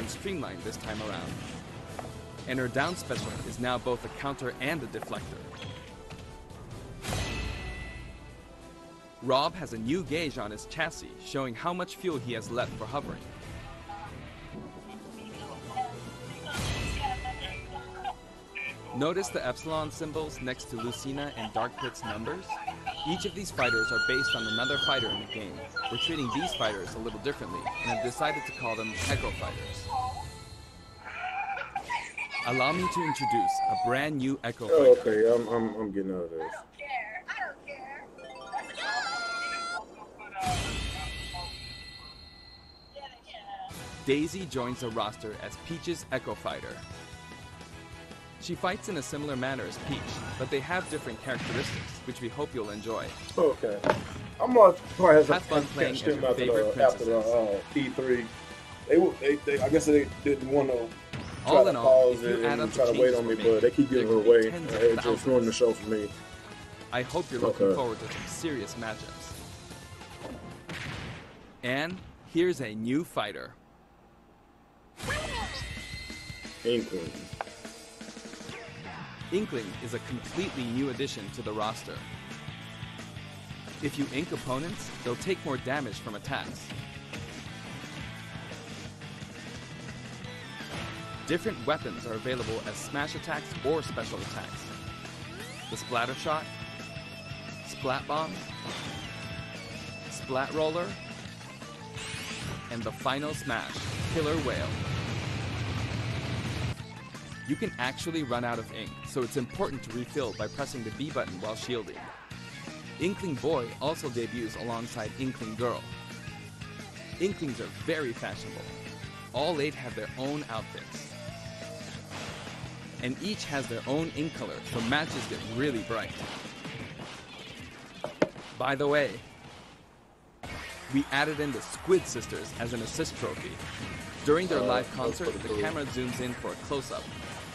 been streamlined this time around. And her down special is now both a counter and a deflector. Rob has a new gauge on his chassis, showing how much fuel he has left for hovering. Notice the epsilon symbols next to Lucina and Dark Pit's numbers? Each of these fighters are based on another fighter in the game. We're treating these fighters a little differently and have decided to call them Echo Fighters. Allow me to introduce a brand new Echo Fighter. Oh, okay, I'm getting out of this. Daisy joins the roster as Peach's Echo Fighter. She fights in a similar manner as Peach, but they have different characteristics, which we hope you'll enjoy. Okay. I'm gonna probably have fun playing as your favorite after princesses. the E3. They I guess they didn't want to All in all, if pause you it add up and the try to wait changes on me, we but they keep made, giving there her could be away. tens of It just thousands. ruined the show for me. I hope you're looking Okay. forward to some serious matchups. And here's a new fighter. Inkling. Inkling is a completely new addition to the roster. If you ink opponents, they'll take more damage from attacks. Different weapons are available as smash attacks or special attacks. The Splatter Shot, Splat Bomb, Splat Roller, and the final smash, Killer Whale. You can actually run out of ink, so it's important to refill by pressing the B button while shielding. Inkling Boy also debuts alongside Inkling Girl. Inklings are very fashionable. All 8 have their own outfits. And each has their own ink color, so matches get really bright. By the way, we added in the Squid Sisters as an assist trophy. During their live concert, the camera zooms in for a close-up.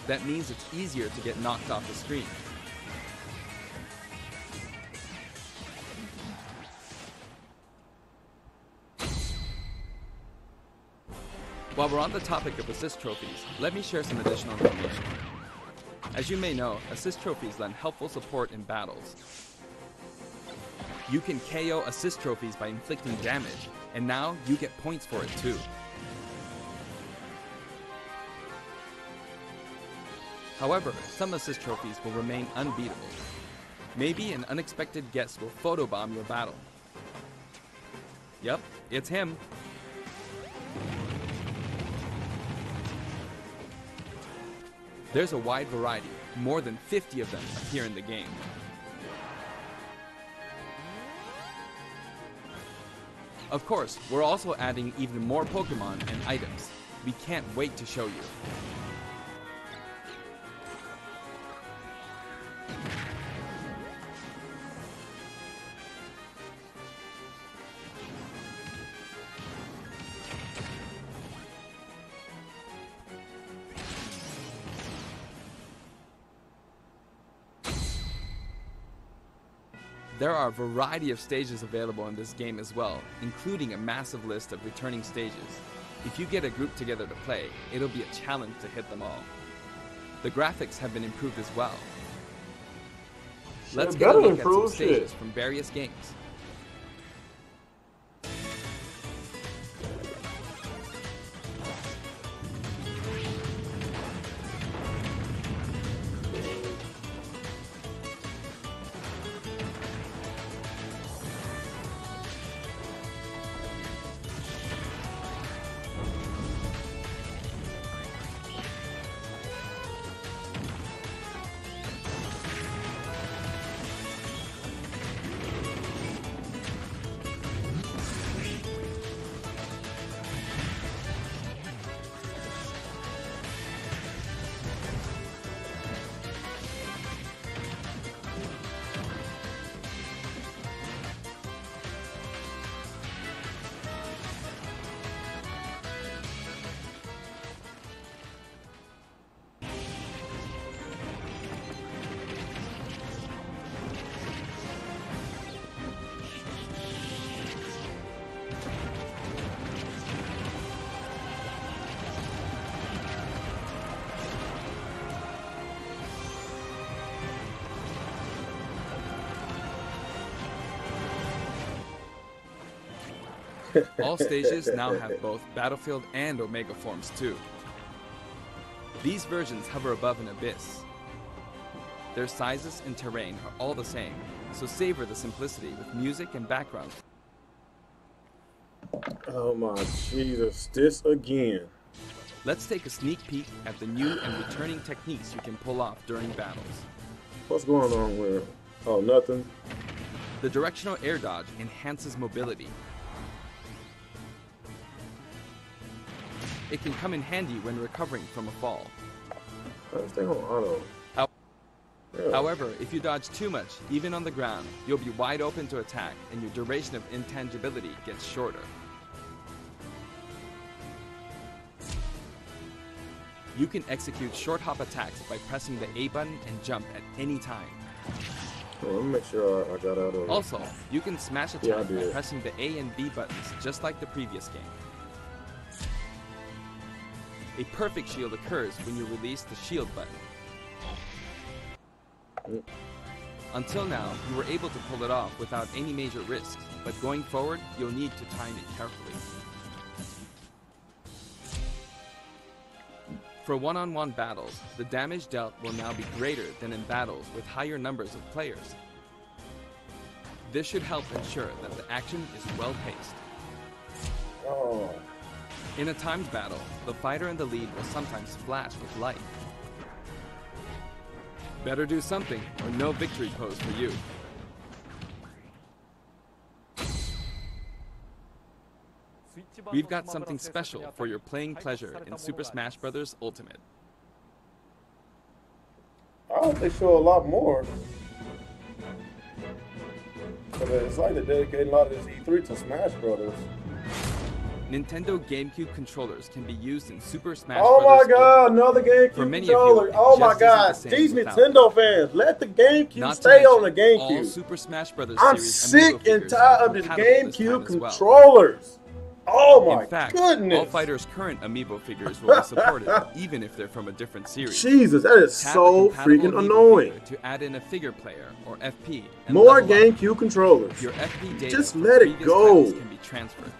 That means it's easier to get knocked off the screen. While we're on the topic of assist trophies, let me share some additional information. As you may know, assist trophies lend helpful support in battles. You can KO assist trophies by inflicting damage, and now you get points for it too. However, some assist trophies will remain unbeatable. Maybe an unexpected guest will photobomb your battle. Yep, it's him. There's a wide variety. More than 50 of them appear in the game. Of course, we're also adding even more Pokemon and items. We can't wait to show you. There are a variety of stages available in this game as well, including a massive list of returning stages. If you get a group together to play, it'll be a challenge to hit them all. The graphics have been improved as well. Let's get a look at some stages from various games. All stages now have both Battlefield and Omega forms too. These versions hover above an abyss. Their sizes and terrain are all the same, so savor the simplicity with music and background. Oh my Jesus, this again. Let's take a sneak peek at the new and returning techniques you can pull off during battles. What's going on with? Oh, nothing. The directional air dodge enhances mobility. It can come in handy when recovering from a fall. Stay on auto. Yeah. However, if you dodge too much, even on the ground, you'll be wide open to attack and your duration of intangibility gets shorter. You can execute short hop attacks by pressing the A button and jump at any time. Well, let me make sure I got out of. Also, you can smash attack by pressing the A and B buttons just like the previous game. A perfect shield occurs when you release the shield button. Until now, you were able to pull it off without any major risks, but going forward, you'll need to time it carefully. For one-on-one battles, the damage dealt will now be greater than in battles with higher numbers of players. This should help ensure that the action is well-paced. Oh. In a timed battle, the fighter in the lead will sometimes flash with light. Better do something, or no victory pose for you. We've got something special for your playing pleasure in Super Smash Bros. Ultimate. I hope they show a lot more. But it's like they're dedicating a lot of this E3 to Smash Brothers. Nintendo GameCube controllers can be used in Super Smash Oh Bros. my God, another GameCube controller. Oh my God, these Nintendo fans, let the GameCube stay on the GameCube. Super Smash Bros. I'm series sick and tired of this GameCube controllers. Oh my In fact, goodness. all fighters' current amiibo figures will be supported, even if they're from a different series. Jesus, that is Tap so a compatible freaking amiibo annoying. figure to add in a figure player or FP. And More level up. GameCube controllers. Your FP data Just from let it previous go. titles can be transferred.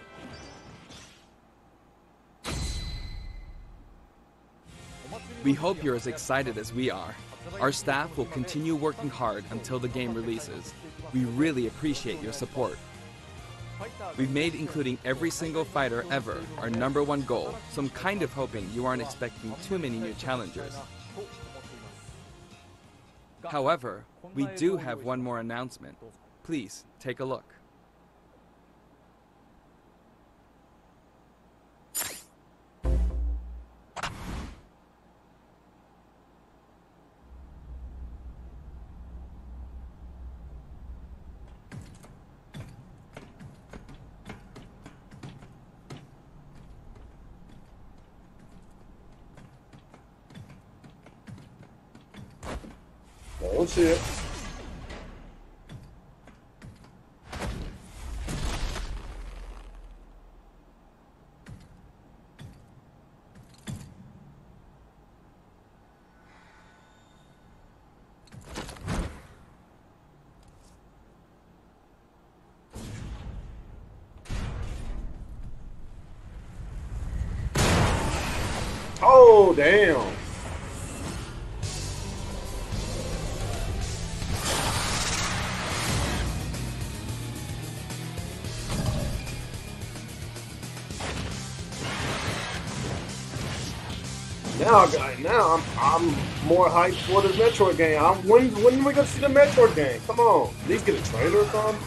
We hope you're as excited as we are. Our staff will continue working hard until the game releases. We really appreciate your support. We've made including every single fighter ever our #1 goal, so I'm kind of hoping you aren't expecting too many new challengers. However, we do have one more announcement. Please take a look. Oh shit. Oh damn. Now I'm more hyped for the Metroid game. When are we gonna see the Metroid game? Come on, at least get a trailer or something.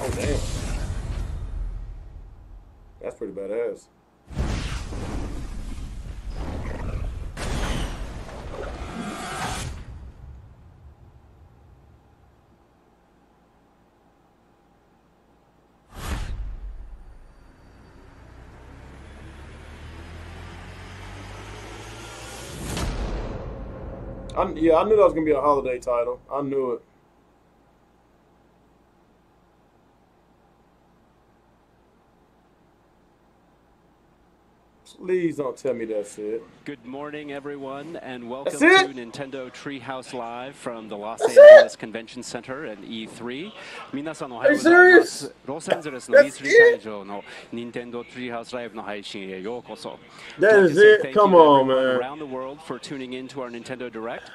Oh damn. That's pretty badass. I knew that was gonna be a holiday title. I knew it. Please don't tell me that's it. Good morning, everyone, and welcome to Nintendo Treehouse Live from the Los That's Angeles it? Convention Center and E3. Are you serious? ロサンゼルスの E3 会場の Nintendo Treehouse Live の配信へようこそ。 That is it? Come on, man. Around the world for tuning in to our Nintendo Direct.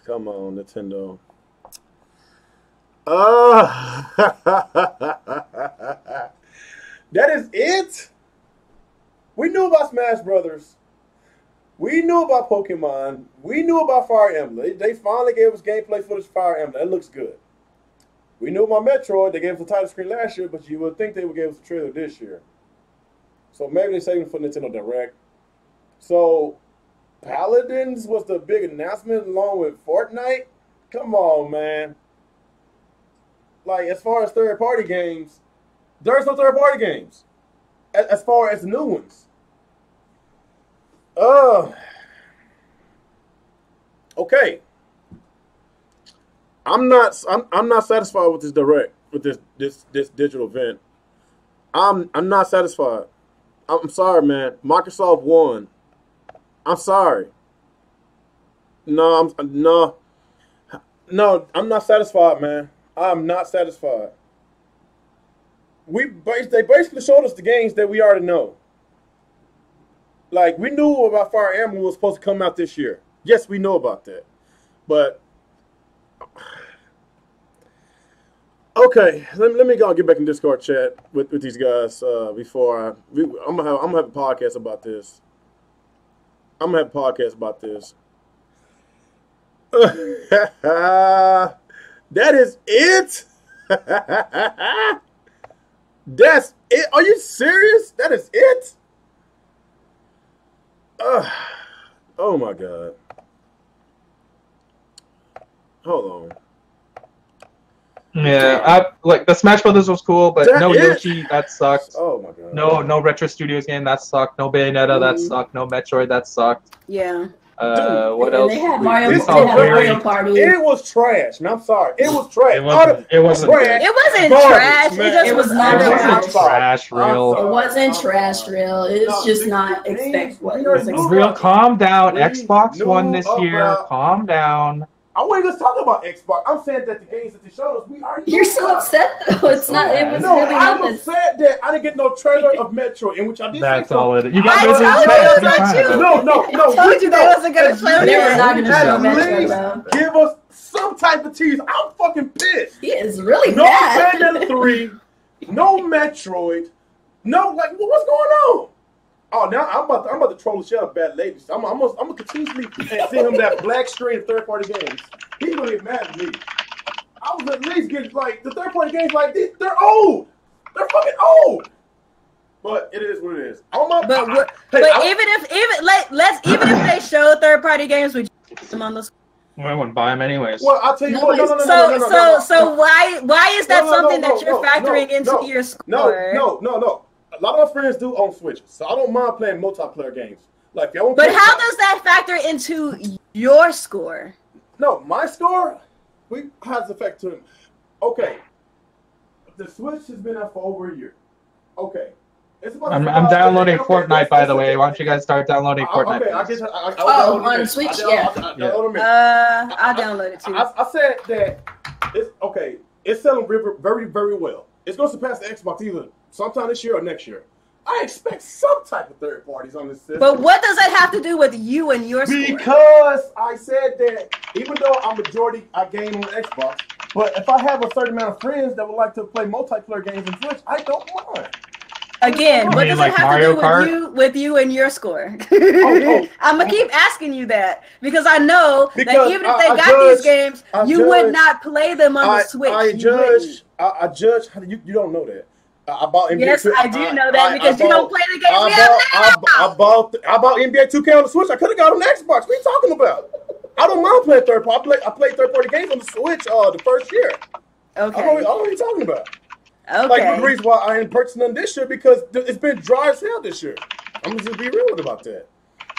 Come on, Nintendo. That is it? We knew about Smash Brothers. We knew about Pokemon. We knew about Fire Emblem. They finally gave us gameplay footage for Fire Emblem. That looks good. We knew about Metroid. They gave us a title screen last year, but you would think they would give us a trailer this year. So maybe they're saving for Nintendo Direct. So Paladins was the big announcement along with Fortnite. Come on, man. Like, as far as third-party games, there's no third-party games. As far as the new ones. Okay. I'm not satisfied with this direct, with this digital event. I'm not satisfied. I'm sorry, man. Microsoft won. I'm sorry. No, I'm not satisfied, man. I'm not satisfied. They basically showed us the games that we already know. Like, we knew about Fire Emblem was supposed to come out this year. Yes, we know about that. But okay, let me go get back in Discord chat with these guys before I'm gonna have a podcast about this. That is it. That's it. Are you serious? That is it? Oh my God. Hold on. Yeah, like the Smash Brothers was cool, but no Yoshi, that sucked. Oh my God. No Retro Studios game, that sucked. No Bayonetta, that sucked. No Metroid, that sucked. Yeah. What else? They had Mario Party. It was trash. Man, I'm sorry. It was trash. It wasn't trash. It wasn't trash. It was not trash. Real. It wasn't trash. Real. It's just not expect what it was expected. Real. Calm down. Xbox won this year. Calm down. I wasn't just talking about Xbox. I'm saying that the games that they showed us, we already. You're so upset though. It's not. It was no, really I'm nothing. upset that I didn't get no trailer of Metroid, in which I did. That's all it is. You got No. I told you they wasn't gonna show. They were not gonna show Metroid though. Give us some type of tease. I'm fucking pissed. He is really no mad. Bayonetta 3, no Metroid, no what's going on? Oh, now I'm about to troll the shit out of Bad Ladies. I'm gonna continuously send him that black screen of third-party games. He's gonna get mad at me. I was at least getting like the third-party games like this. They're old. They're fucking old. But it is what it is. Even if they show third-party games, would you put them on the? I wouldn't buy them anyways. Well, I'll tell you what. So why is that something that you're factoring into your score? No. A lot of my friends do own Switches, so I don't mind playing multiplayer games. Like, but how does that factor into your score? No, my score has effect to it. Okay, the Switch has been out for over a year. Okay, I'm downloading Fortnite, by the way. Why don't you guys start downloading Fortnite? Okay, on Switch, yeah. I'll download it too. I said that it's okay. It's selling very, very well. It's going to surpass the Xbox either sometime this year or next year. I expect some type of third parties on this system. But what does that have to do with you and your score? Because I said that even though I'm majority, I game on Xbox, but if I have a certain amount of friends that would like to play multiplayer games on Switch, I don't mind. Again, what does it have to do with you and your score? I'm gonna keep asking you that because I know that even if they got these games, you would not play them on the Switch. I judge. You don't know that. I bought NBA. Yes, I do know that because you don't play the games we have now. I bought NBA 2K on the Switch. I could have got on the Xbox. What are you talking about? I don't mind playing third party. I played third party games on the Switch the first year. Okay. I don't know what you're talking about. Okay. Like the reason why I ain't purchasing them this year because it's been dry as hell this year. I'm gonna just be real about that.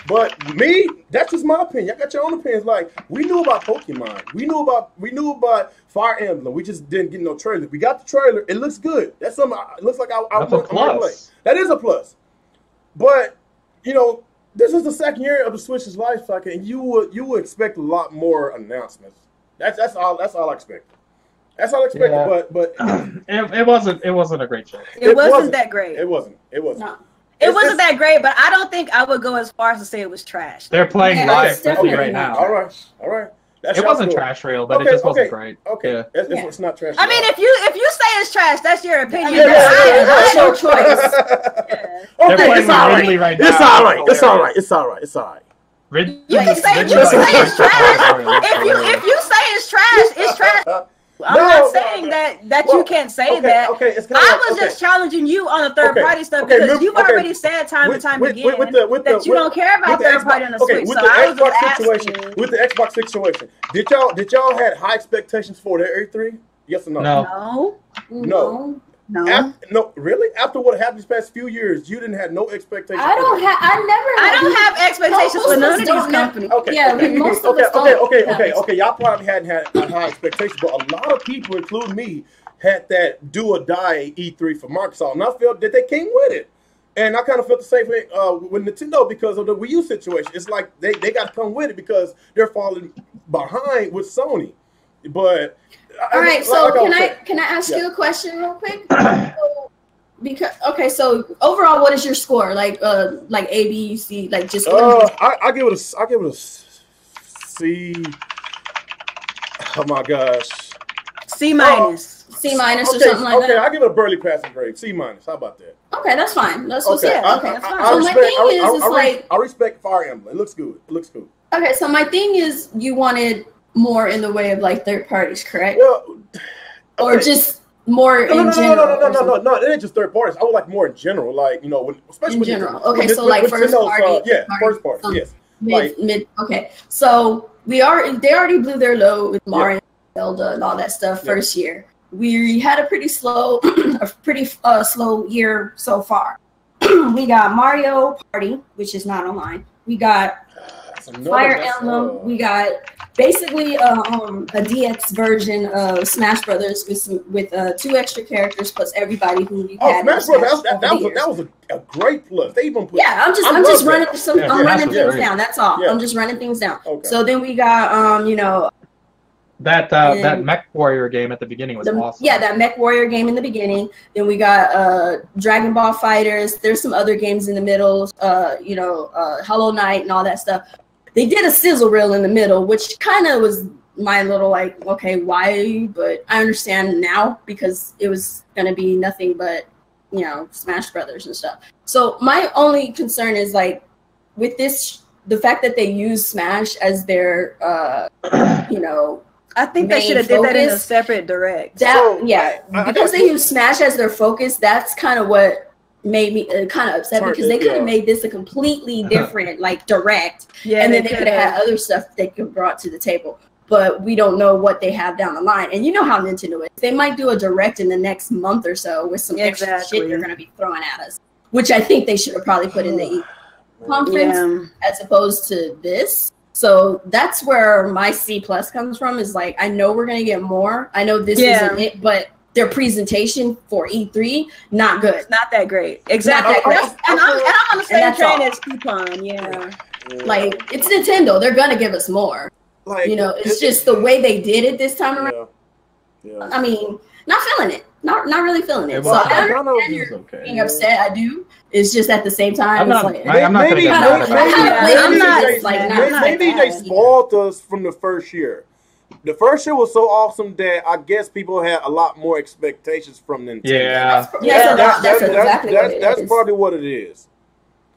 But me, that's just my opinion. Y'all got your own opinions. Like we knew about Pokemon, we knew about Fire Emblem. We just didn't get no trailer. We got the trailer. It looks good. That's something. It looks like I want to play. That is a plus. But you know, this is the second year of the Switch's life cycle, and you would expect a lot more announcements. That's all I expected. That's all I expected. Yeah. But it wasn't a great show. It wasn't that great. It wasn't. No. It wasn't that great, but I don't think I would go as far as to say it was trash. They're playing live right now. All right. It wasn't trash real, but it just wasn't great. Okay, yeah. It's not trash. I mean, if you say it's trash, that's your opinion. I have no choice. Okay, it's all right. Right now. It's all right. You can say it's trash. If you say it's trash. I'm not saying that you can't say that. Okay, I was just challenging you on the third party stuff because you've already said time and time again that you don't care about third party on the Switch. With the Xbox situation, with the Xbox situation, did y'all had high expectations for their E3? Yes or no? No. No, really? After what happened these past few years, you didn't have no expectations. I don't have expectations for none of these companies. Okay. Y'all probably hadn't had high expectations, but a lot of people, including me, had that do or die E3 for Microsoft, and I felt that they came with it. And I kind of felt the same thing with Nintendo because of the Wii U situation. It's like they got to come with it because they're falling behind with Sony. But all right, so can I ask you a question real quick? So overall, what is your score? Like A, B, C, like just. I give it a C. Oh my gosh. C minus. C minus or something like that. Okay, I give it a barely passing grade. C minus. How about that? Okay, that's fine. That's what's okay, that's fine. So my thing is, I respect Fire Emblem. It looks good. Okay, so my thing is, you wanted more in the way of like third parties, correct? Well, okay. Or just more in general. No. It ain't just third parties. I would like more in general, like especially in general. So like first party, first party, yes. Mid. Okay, so they already blew their load with Mario, Zelda, and all that stuff first year. We had a pretty slow year so far. We got Mario Party, which is not online. We got Fire Emblem. We got basically a DX version of Smash Brothers with 2 extra characters plus everybody who you had. Smash Brothers. That was a great plus. They even put. Yeah, I'm just running things down. That's all. Yeah. I'm just running things down. Okay. So then we got that Mech Warrior game at the beginning was awesome. Yeah, that Mech Warrior game in the beginning. Then we got Dragon Ball Fighters. There's some other games in the middle. Hollow Knight and all that stuff. They did a sizzle reel in the middle, which kind of was my little like, okay, why? But I understand now because it was going to be nothing but, Smash Brothers and stuff. So my only concern is like with this, the fact that they use Smash as their, I think they should have did that in a separate direct. Because they use Smash as their focus, that's kind of what made me kind of upset because they could have made this a completely different like direct, and then they could have had other stuff they could brought to the table. But we don't know what they have down the line, and you know how Nintendo is. They might do a direct in the next month or so with some extra shit they're going to be throwing at us, which I think they should have probably put in the conference as opposed to this. So that's where my C plus comes from. Is like I know we're going to get more. I know this isn't it, but their presentation for E3, not good. It's not that great. Exactly. And I'm on the same train as Coupon, Like, it's Nintendo. They're going to give us more. Like, it's just the way they did it this time around. Yeah. I mean, not feeling it. Not really feeling it. So I understand you're being upset. I do. It's just at the same time. Maybe they spoiled us from the first year. The first year was so awesome that I guess people had a lot more expectations from Nintendo. That's probably what it is.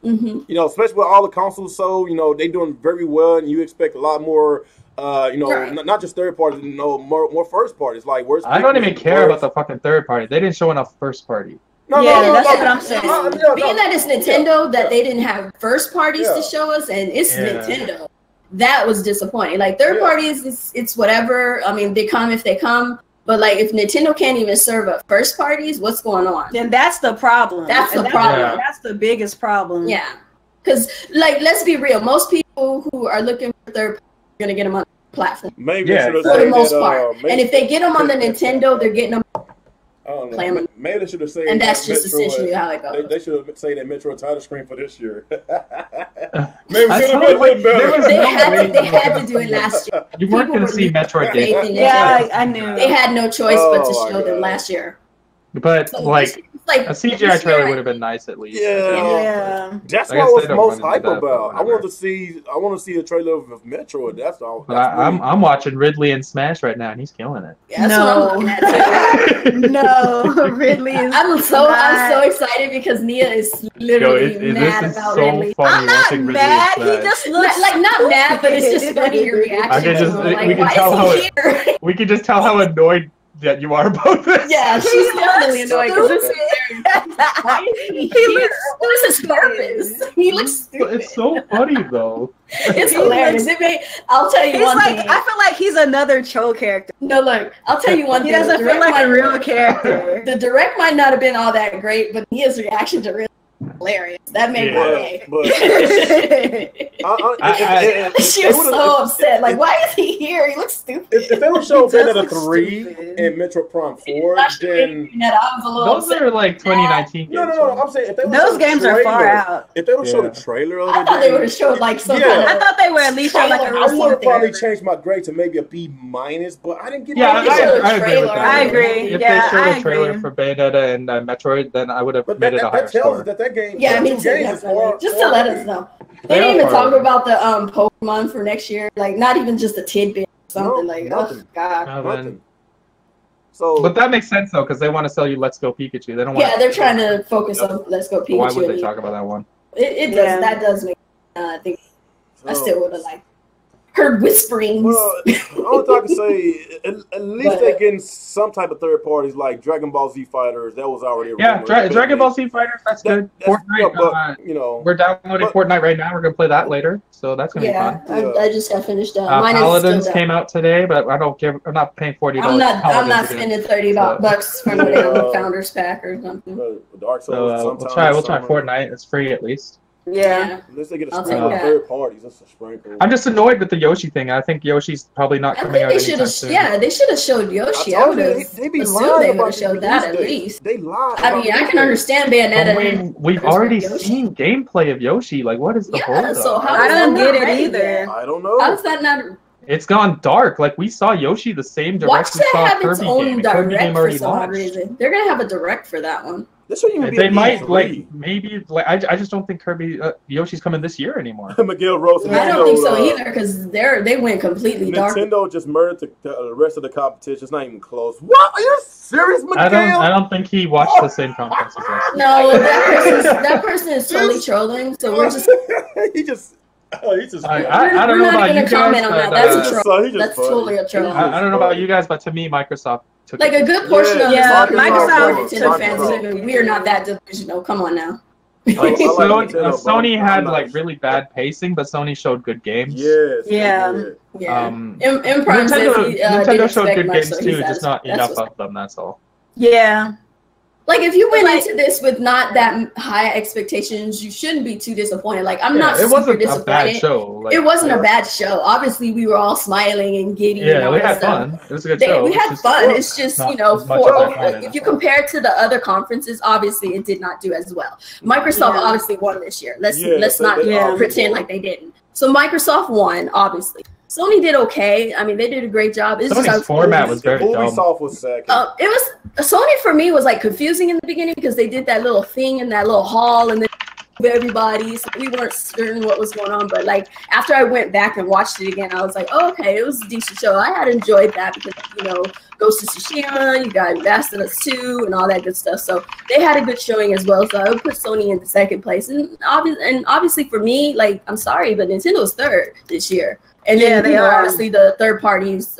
Mm-hmm. Especially with all the consoles, so they doing very well, and you expect a lot more. Not just third parties, more first parties. Like, I don't even care about the fucking third party. They didn't show enough first party. That's what I'm saying. Being that it's Nintendo, that they didn't have first parties to show us, and it's Nintendo. That was disappointing. Like third parties, it's whatever. I mean, they come if they come. But like, if Nintendo can't even serve up first parties, what's going on? Then that's the problem. That's the problem. That's the biggest problem. Yeah, because like, let's be real. Most people who are looking for third parties are gonna get them on the platform. Maybe for the most part. And if they get them on the Nintendo, they're getting them I don't know. Plan. Maybe they should have said. And that's just essentially how it goes. They should have said that Metroid title screen for this year. Maybe it should have been better. They had to do it last year. You weren't going to see Metroid games. Yeah, I knew. They had no choice but to show them last year. But So like a CGI trailer would have been nice at least. Yeah. That's what I was most hype about. I want to see a trailer of Metroid. That's all. But I'm watching Ridley in Smash right now, and he's killing it. Yeah, no, Ridley is. I'm so excited because Nia is literally mad about Ridley. I'm not mad. He just looks like not mad, but it's just funny your reaction. We can just tell how annoyed that you are about this. Yeah, she's definitely annoyed because why is he here? What is his purpose? He looks stupid. It's so funny though. It's hilarious. I'll tell you one thing. I feel like he's another troll character. No, look, I'll tell you one thing. He doesn't feel like a real character. The direct might not have been all that great, but Nia's reaction to Ridley hilarious. That made my day. She was so upset. Like, why is he here? He looks stupid. If they don't show Bayonetta 3 and Metroid Prime 4, then those are like 2019 games. No. I'm saying if they those games are far out. If they don't show the trailer of it, I thought they would have showed like some kind of. I thought they were at least showing like a I would have probably changed my grade to maybe a B-, but I didn't get. Yeah, I agree with that. I agree. If they showed a trailer for Bayonetta and Metroid, then I would have made it a higher score. That game. Yeah, me too. Definitely. Just to let us know. They didn't even talk about the Pokemon for next year. Like, not even just a tidbit or something. Oh God. Nothing. So, but that makes sense though, because they want to sell you Let's Go Pikachu. They don't want. Yeah, they're trying to focus on Let's Go Pikachu. Why would they talk about that one? It does. That does make. I think I still would have liked. Heard whisperings. Well, all I can say, at least they're getting some type of third parties like Dragon Ball Z Fighters. That was already Dragon Ball Z Fighters. That's good. Fortnite. We're downloading Fortnite right now. We're gonna play that later, so that's gonna be fun. I just got finished. Paladins came out today, but I don't care. I'm not paying $40. I'm not spending $30 for the Founders Pack or something. Dark Souls. We'll try Fortnite. It's free at least. Yeah. Unless they get a sprinkle of third parties, that's a sprinkle. I'm just annoyed with the Yoshi thing. I think Yoshi's probably not coming out anytime soon. Yeah, they should have showed Yoshi. I would have assumed they would have showed that at least. They lied. I mean, I can understand Bayonetta. We've already seen gameplay of Yoshi. Like, what is the hold so up? I don't get it either. I don't know. How is that not? It's gone dark. Like, we saw Yoshi the same direction we saw Kirby game. Kirby game already launched. They're gonna have a direct for that one. They might maybe I just don't think Kirby Yoshi's coming this year anymore. Miguel Rose. I don't think so either because they went completely dark. Nintendo just murdered the rest of the competition. It's not even close. What? Are you serious, Miguel? I don't think he watched the same conference as us. No, that person is totally trolling. So we're just I don't know about you guys. That's totally a troll. I don't know about you guys, but to me, Microsoft took like a good portion of Microsoft Nintendo fans. We are not that delusional. Come on now. Sony had like really bad pacing, but Sony showed good games. Yeah. Nintendo showed good games too, just not enough of them. That's all. Yeah. Like, if you went into this with not that high expectations, you shouldn't be too disappointed. Like, I'm not super disappointed. A bad show. It wasn't a bad show. Obviously, we were all smiling and giddy. Yeah, we had fun. It was a good show. We had fun. It's just, if you compare it to the other conferences, obviously, it did not do as well. Microsoft obviously won this year. Let's not pretend like they didn't. So Microsoft won, obviously. Sony did okay. I mean, they did a great job. Sony's format was very dumb. Ubisoft was second. It was Sony for me was like confusing in the beginning because they did that little thing in that little hall and then everybody, so we weren't certain what was going on. But like after I went back and watched it again, I was like, oh, okay, it was a decent show. I had enjoyed that because Ghost of Tsushima, you got Last of Us 2 and all that good stuff. So they had a good showing as well. So I would put Sony in the second place, and obviously for me, like I'm sorry, but Nintendo's third this year. And then they are obviously the third parties,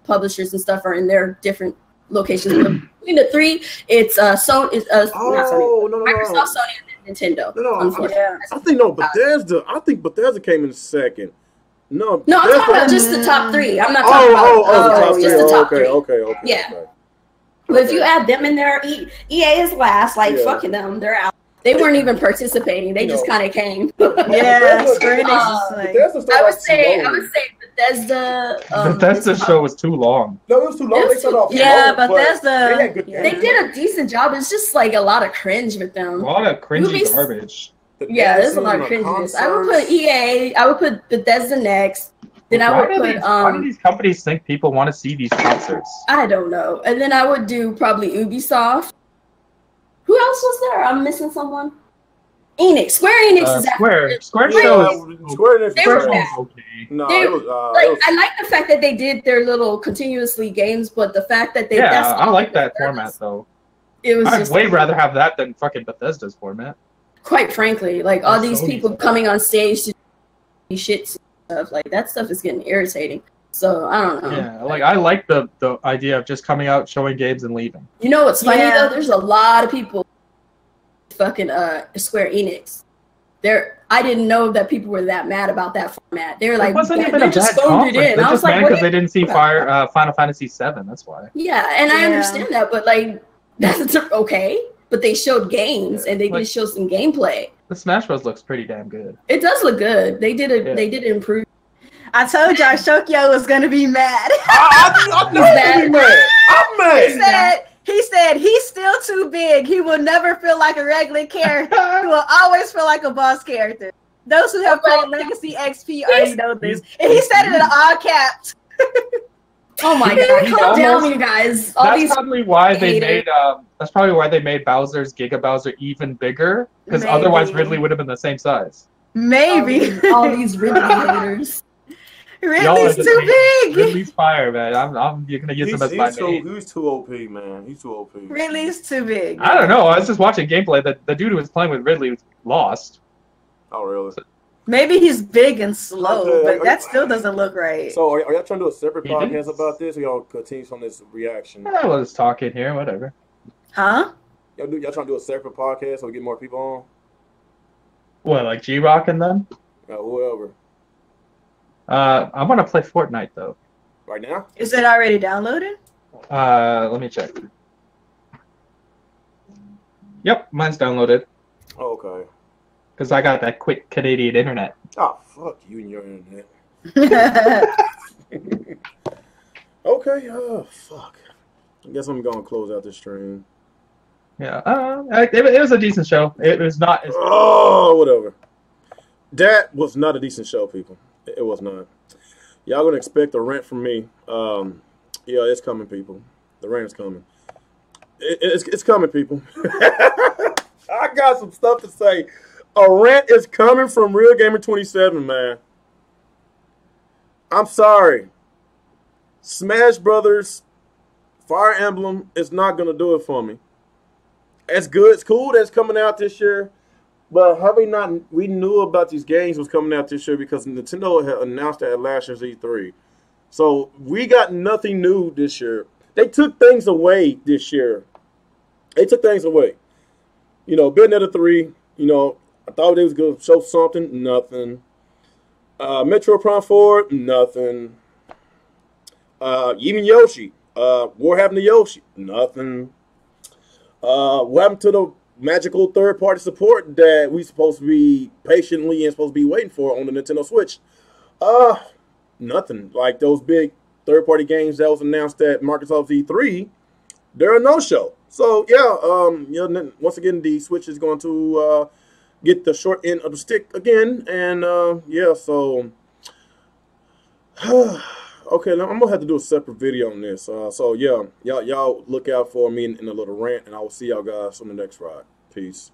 publishers and stuff are in their different locations. Between the three, it's Sony, Microsoft, Sony, and Nintendo. I think Bethesda came in second. No, I'm talking about just the top three. I'm not talking about just the top three. Okay. Yeah. But if you add them in there, EA is last. Like fucking them, they're out. They weren't even participating. They just kind of came. Yeah, I would say Bethesda. Bethesda show was too long. No, it was too long. They cut off. Yeah, Bethesda. They did a decent job. It's just like a lot of cringe with them. A lot of cringy garbage. Yeah, there's a lot of cringiness. I would put EA. I would put Bethesda next. Then I would put. Why do these companies think people want to see these concerts? I don't know. And then I would do probably Ubisoft. Who else was there? I'm missing someone. Enix. Square Enix is Square show is okay. No, I like the fact that they did their little continuously games, but the fact that they I like that format though. I'd way rather have that than fucking Bethesda's format. Quite frankly, like all these people coming on stage to do shit stuff, like that stuff is getting irritating. So I don't know. Yeah, like I like the idea of just coming out, showing games, and leaving. You know what's funny though? There's a lot of people fucking Square Enix. I didn't know that people were that mad about that format. They were like, they just phoned it in. They're just mad because they didn't see Final Fantasy VII. That's why. Yeah, and I understand that, but like that's okay. But they showed games and they did show some gameplay. The Smash Bros looks pretty damn good. It does look good. They did improve. I told y'all Shokyo was gonna be mad. I'm mad. He said he's still too big. He will never feel like a regular character. He will always feel like a boss character. Those who have played Legacy XP already know this. And he said it in all caps. Oh my god! Calm down, you guys. That's probably why they made. That's probably why they made Bowser's Giga Bowser even bigger. Because otherwise, Ridley would have been the same size. Maybe all these Ridley haters. Ridley's too big. Ridley's fire, man. You're gonna use him as my name. He's too OP, man. He's too OP. Ridley's too big. I don't know. I was just watching gameplay. The dude who was playing with Ridley was lost. Oh, really? Maybe he's big and slow, but that still doesn't look right. So, are y'all trying to do a separate podcast about this, or y'all continue on this reaction? I was talking here, whatever. Huh? Y'all trying to do a separate podcast so we get more people on? What, like G-Rock and them? Whoever. I want to play Fortnite though. Right now? Is it already downloaded? Let me check. Yep, mine's downloaded. Oh, okay. Because I got that quick Canadian internet. Oh, fuck you and your internet. Okay, fuck. I guess I'm going to close out this stream. Yeah, it was a decent show. It was not... whatever. That was not a decent show, people. It was not. Y'all going to expect a rant from me. Yeah, it's coming, people. The rant is coming. It's coming, people. I got some stuff to say. A rant is coming from Real Gamer 27, man. I'm sorry. Smash Brothers, Fire Emblem is not going to do it for me. It's good. It's cool that's coming out this year. But we knew about these games was coming out this year because Nintendo had announced that at last year's E3. So we got nothing new this year. They took things away this year. They took things away. You know, Bayonetta 3, you know, I thought they was going to show something. Nothing. Metro Prime 4, nothing. Even Yoshi. What happened to Yoshi? Nothing. What happened to the magical third-party support that we supposed to be patiently and supposed to be waiting for on the Nintendo Switch? Nothing. Like those big third-party games that was announced at Microsoft E3, they're a no-show. So yeah, once again, the Switch is going to get the short end of the stick again, and yeah, so okay, now I'm gonna have to do a separate video on this. So yeah, y'all look out for me in a little rant, and I will see y'all guys on the next ride. Peace.